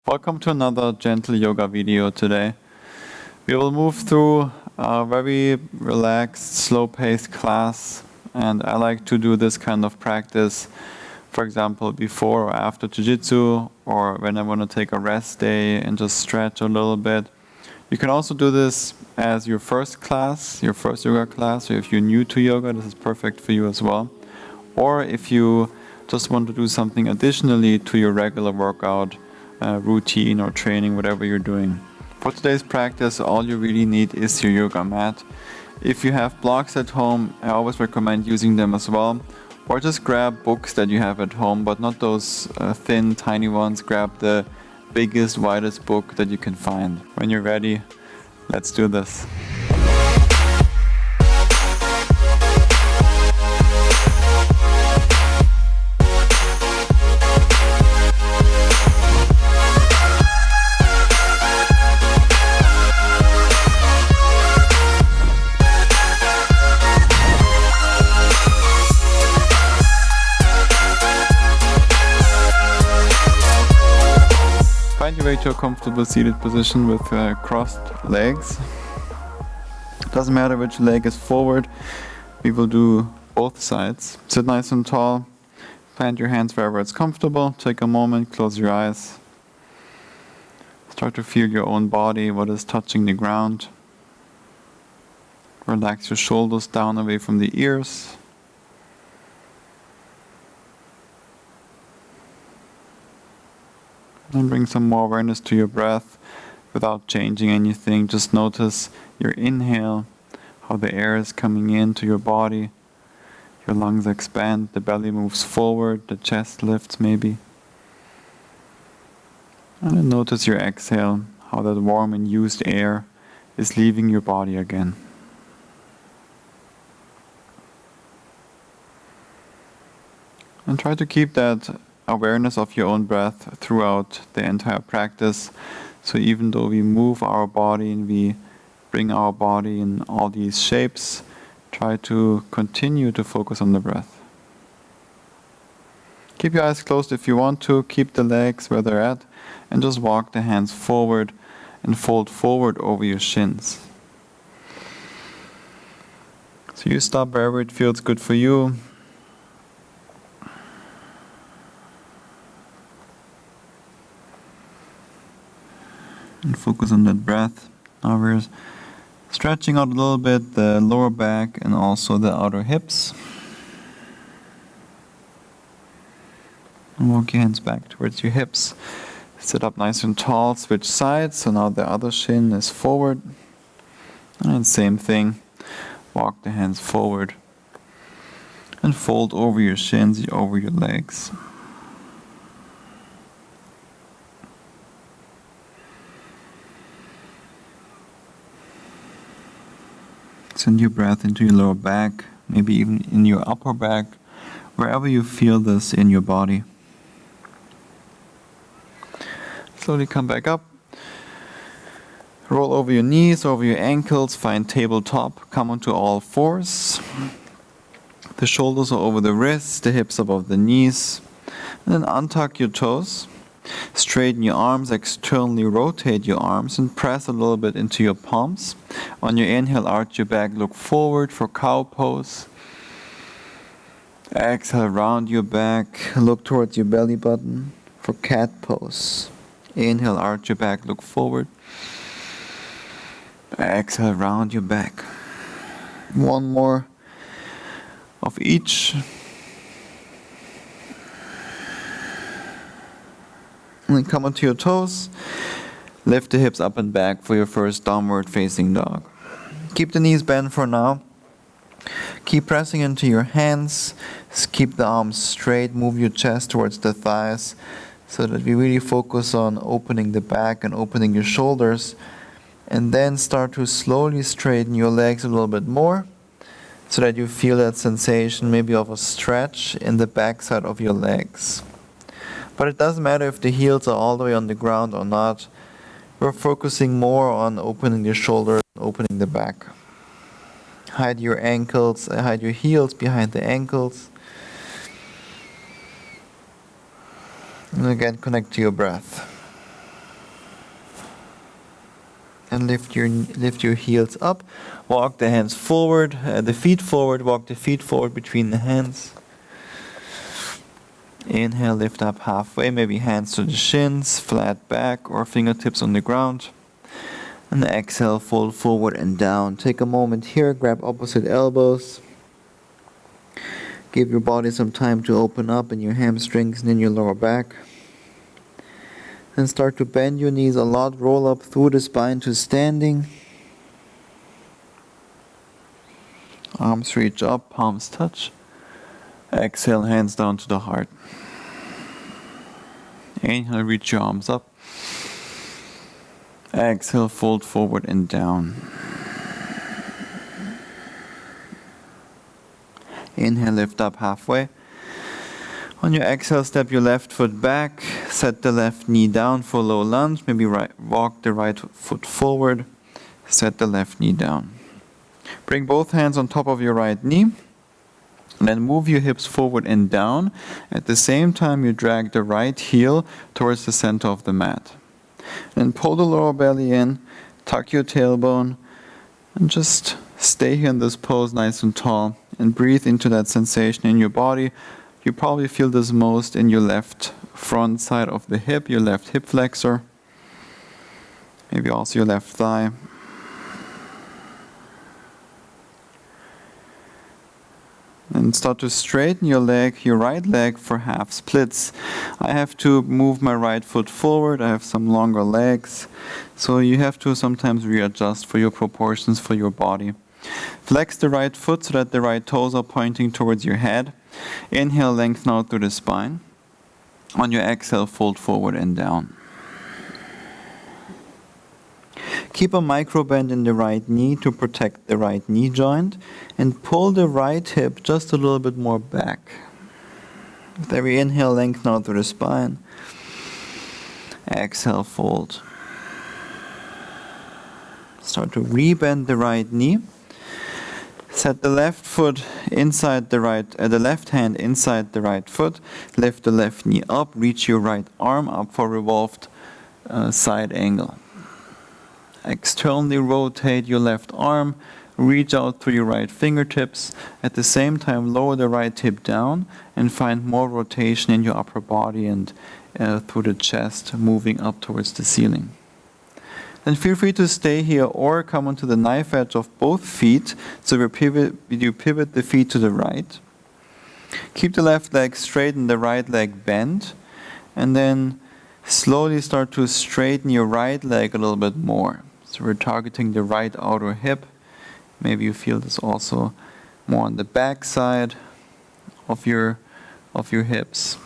Welcome to another gentle yoga video today. We will move through a very relaxed, slow-paced class, and I like to do this kind of practice, for example, before or after Jiu Jitsu, or when I want to take a rest day and just stretch a little bit. You can also do this as your first class, your first yoga class, or if you're new to yoga, this is perfect for you as well. Or if you just want to do something additionally to your regular workout routine or training, whatever you're doing. For today's practice, all you really need is your yoga mat. If you have blocks at home, I always recommend using them as well. Or just grab books that you have at home, but not those thin, tiny ones. Grab the biggest, widest book that you can find. When you're ready, let's do this. Find your way to a comfortable seated position with crossed legs. Doesn't matter which leg is forward, we will do both sides. Sit nice and tall, plant your hands wherever it's comfortable, take a moment, close your eyes. Start to feel your own body, what is touching the ground. Relax your shoulders down away from the ears. And bring some more awareness to your breath without changing anything. Just notice your inhale, how the air is coming into your body. Your lungs expand, the belly moves forward, the chest lifts maybe. And then notice your exhale, how that warm and used air is leaving your body again. And try to keep that awareness of your own breath throughout the entire practice. So even though we move our body and we bring our body in all these shapes, try to continue to focus on the breath. Keep your eyes closed if you want to, keep the legs where they're at, and just walk the hands forward and fold forward over your shins. So you stop wherever it feels good for you. And focus on that breath. Now we're stretching out a little bit the lower back and also the outer hips. And walk your hands back towards your hips. Sit up nice and tall, switch sides. So now the other shin is forward. And same thing. Walk the hands forward. And fold over your shins, over your legs. Send your breath into your lower back, maybe even in your upper back, wherever you feel this in your body. Slowly come back up. Roll over your knees, over your ankles, find tabletop, come onto all fours. The shoulders are over the wrists, the hips above the knees. And then untuck your toes. Straighten your arms, externally rotate your arms and press a little bit into your palms. On your inhale, arch your back, look forward for cow pose. Exhale, round your back, look towards your belly button for cat pose. Inhale, arch your back, look forward. Exhale, round your back. One more of each. And then come onto your toes. Lift the hips up and back for your first downward facing dog. Keep the knees bent for now. Keep pressing into your hands. Keep the arms straight. Move your chest towards the thighs so that we really focus on opening the back and opening your shoulders. And then start to slowly straighten your legs a little bit more so that you feel that sensation maybe of a stretch in the backside of your legs. But it doesn't matter if the heels are all the way on the ground or not. We're focusing more on opening the shoulders and opening the back. Hide your ankles, hide your heels behind the ankles. And again, connect to your breath. and lift your heels up. Walk the hands forward, the feet forward. Walk the feet forward between the hands. Inhale, lift up halfway, maybe hands to the shins, flat back or fingertips on the ground. And exhale, fold forward and down. Take a moment here, grab opposite elbows. Give your body some time to open up in your hamstrings and in your lower back. Then start to bend your knees a lot, roll up through the spine to standing. Arms reach up, palms touch. Exhale, hands down to the heart. Inhale, reach your arms up. Exhale, fold forward and down. Inhale, lift up halfway. On your exhale, step your left foot back. Set the left knee down for low lunge. Maybe walk the right foot forward. Set the left knee down. Bring both hands on top of your right knee. And then move your hips forward and down. At the same time, you drag the right heel towards the center of the mat. And pull the lower belly in, tuck your tailbone, and just stay here in this pose nice and tall. And breathe into that sensation in your body. You probably feel this most in your left front side of the hip, your left hip flexor. Maybe also your left thigh. And start to straighten your right leg for half splits. I have to move my right foot forward. I have some longer legs. So you have to sometimes readjust for your proportions for your body. Flex the right foot so that the right toes are pointing towards your head. Inhale, lengthen out through the spine. On your exhale, fold forward and down. Keep a micro bend in the right knee to protect the right knee joint and pull the right hip just a little bit more back. With every inhale, lengthen out through the spine. Exhale, fold. Start to rebend the right knee. Set the left foot inside the left hand inside the right foot. Lift the left knee up. Reach your right arm up for revolved side angle. Externally rotate your left arm. Reach out through your right fingertips. At the same time, lower the right hip down and find more rotation in your upper body and through the chest, moving up towards the ceiling. Then feel free to stay here or come onto the knife edge of both feet. So you pivot the feet to the right. Keep the left leg straight and the right leg bent. And then slowly start to straighten your right leg a little bit more. So we're targeting the right outer hip. Maybe you feel this also more on the back side of your hips.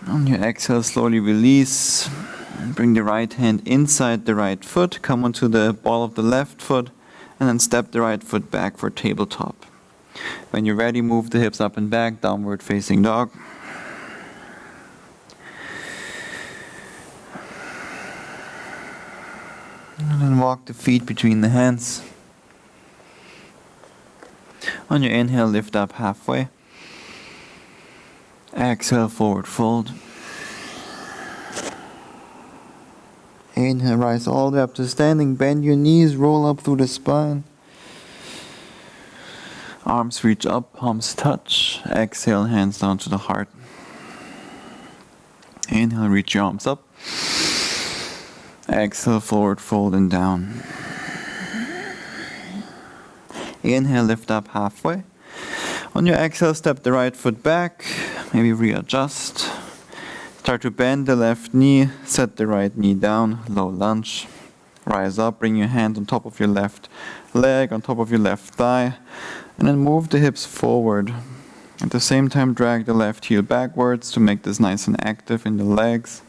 On your exhale, slowly release. Bring the right hand inside the right foot. Come onto the ball of the left foot. And then step the right foot back for tabletop. When you're ready, move the hips up and back, downward facing dog. And then walk the feet between the hands. On your inhale, lift up halfway. Exhale, forward fold. Inhale, rise all the way up to standing. Bend your knees, roll up through the spine. Arms reach up, palms touch. Exhale, hands down to the heart. Inhale, reach your arms up. Exhale, forward fold and down. Inhale, lift up halfway. On your exhale, step the right foot back. Maybe readjust. Start to bend the left knee. Set the right knee down. Low lunge. Rise up. Bring your hand on top of your left leg, on top of your left thigh. And then move the hips forward. At the same time, drag the left heel backwards to make this nice and active in the legs.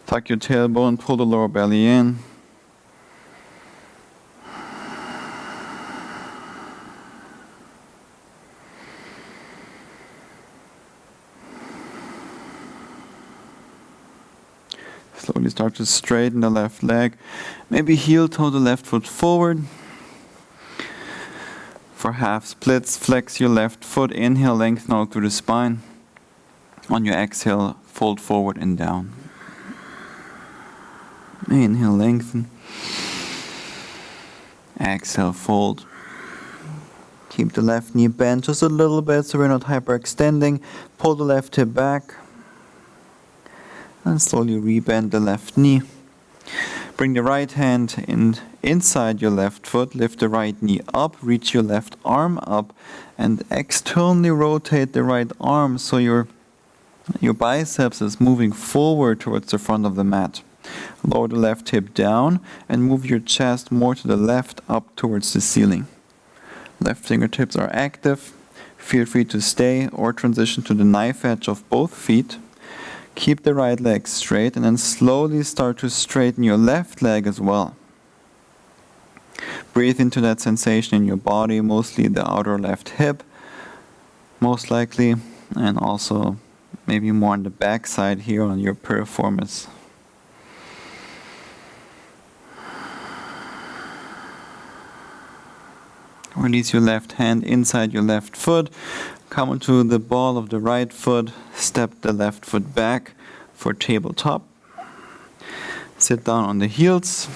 Tuck your tailbone, pull the lower belly in. Slowly start to straighten the left leg. Maybe heel toe the left foot forward. For half splits, flex your left foot. Inhale, lengthen out through the spine. On your exhale, fold forward and down. Inhale, lengthen. Exhale, fold. Keep the left knee bent just a little bit so we're not hyperextending. Pull the left hip back. And slowly rebend the left knee. Bring the right hand inside your left foot. Lift the right knee up. Reach your left arm up. And externally rotate the right arm so your biceps is moving forward towards the front of the mat. Lower the left hip down and move your chest more to the left up towards the ceiling. Left fingertips are active. Feel free to stay or transition to the knife edge of both feet. Keep the right leg straight and then slowly start to straighten your left leg as well. Breathe into that sensation in your body, mostly the outer left hip, most likely, and also maybe more on the back side here on your piriformis. Release your left hand inside your left foot. Come onto the ball of the right foot. Step the left foot back for tabletop. Sit down on the heels.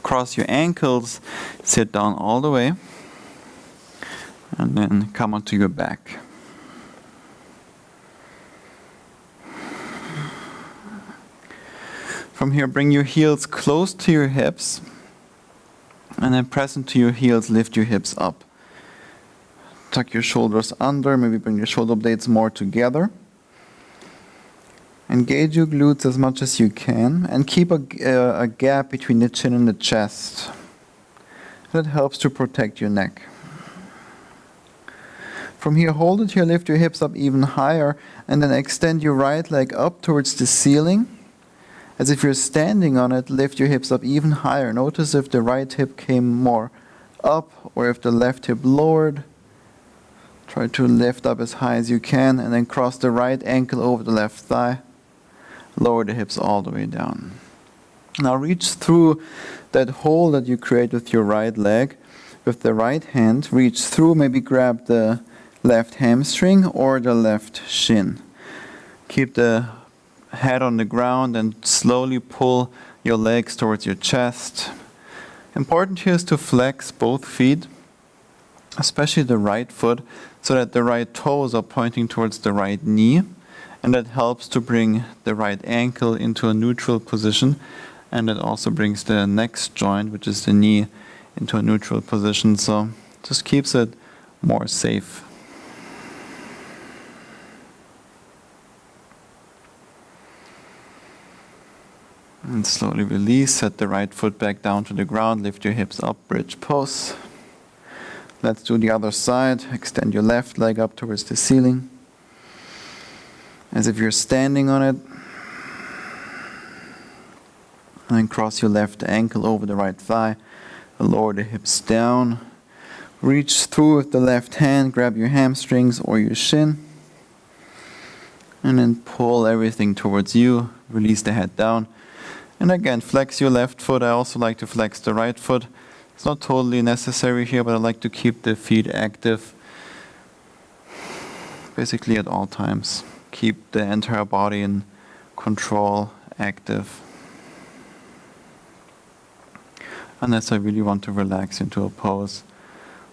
Cross your ankles. Sit down all the way. And then come onto your back. From here, bring your heels close to your hips. And then press into your heels, lift your hips up. Tuck your shoulders under, maybe bring your shoulder blades more together. Engage your glutes as much as you can and keep a gap between the chin and the chest. That helps to protect your neck. From here, hold it here, lift your hips up even higher and then extend your right leg up towards the ceiling. As if you're standing on it, lift your hips up even higher. Notice if the right hip came more up or if the left hip lowered. Try to lift up as high as you can and then cross the right ankle over the left thigh. Lower the hips all the way down. Now reach through that hole that you create with your right leg. With the right hand, reach through, maybe grab the left hamstring or the left shin. Keep the head on the ground and slowly pull your legs towards your chest. Important here is to flex both feet, especially the right foot, so that the right toes are pointing towards the right knee, and that helps to bring the right ankle into a neutral position, and it also brings the next joint, which is the knee, into a neutral position, so just keeps it more safe. And slowly release, set the right foot back down to the ground, lift your hips up, bridge pose. Let's do the other side. Extend your left leg up towards the ceiling. As if you're standing on it. And then cross your left ankle over the right thigh. Lower the hips down. Reach through with the left hand, grab your hamstrings or your shin. And then pull everything towards you. Release the head down. And again, flex your left foot. I also like to flex the right foot. It's not totally necessary here, but I like to keep the feet active basically at all times. Keep the entire body in control, active. Unless I really want to relax into a pose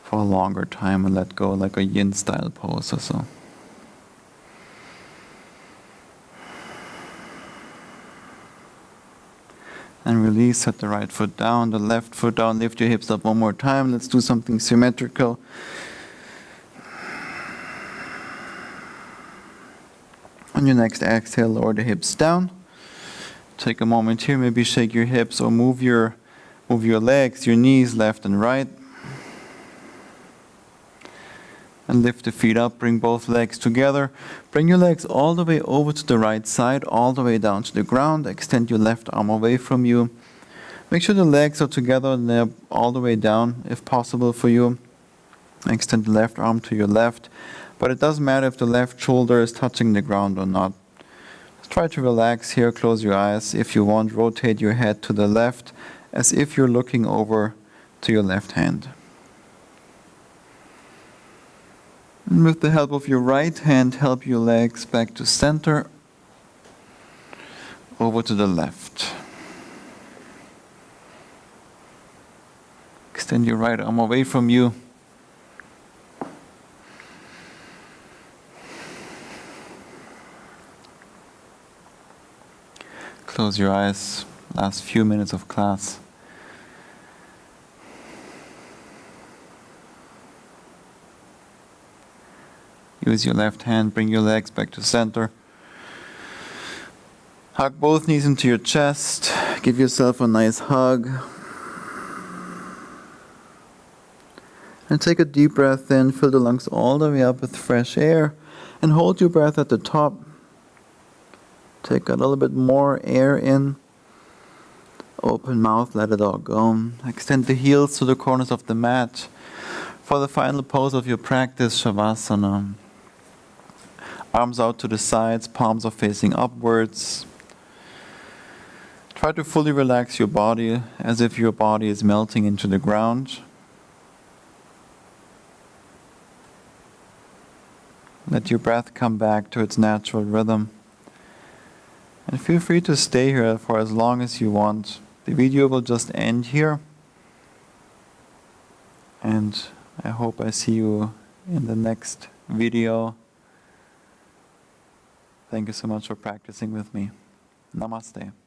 for a longer time and let go, like a yin style pose or so. And release, set the right foot down, the left foot down, lift your hips up one more time. Let's do something symmetrical. On your next exhale, lower the hips down. Take a moment here, maybe shake your hips or move your legs, your knees left and right. And lift the feet up, bring both legs together. Bring your legs all the way over to the right side, all the way down to the ground. Extend your left arm away from you. Make sure the legs are together and they're all the way down, if possible for you. Extend the left arm to your left. But it doesn't matter if the left shoulder is touching the ground or not. Just try to relax here, close your eyes. If you want, rotate your head to the left, as if you're looking over to your left hand. And with the help of your right hand, help your legs back to center, over to the left. Extend your right arm away from you. Close your eyes. Last few minutes of class. Use your left hand, bring your legs back to center. Hug both knees into your chest. Give yourself a nice hug. And take a deep breath in, fill the lungs all the way up with fresh air, and hold your breath at the top. Take a little bit more air in. Open mouth, let it all go. Extend the heels to the corners of the mat for the final pose of your practice, Shavasana. Arms out to the sides, palms are facing upwards. Try to fully relax your body as if your body is melting into the ground. Let your breath come back to its natural rhythm. And feel free to stay here for as long as you want. The video will just end here. And I hope I see you in the next video. Thank you so much for practicing with me. Namaste.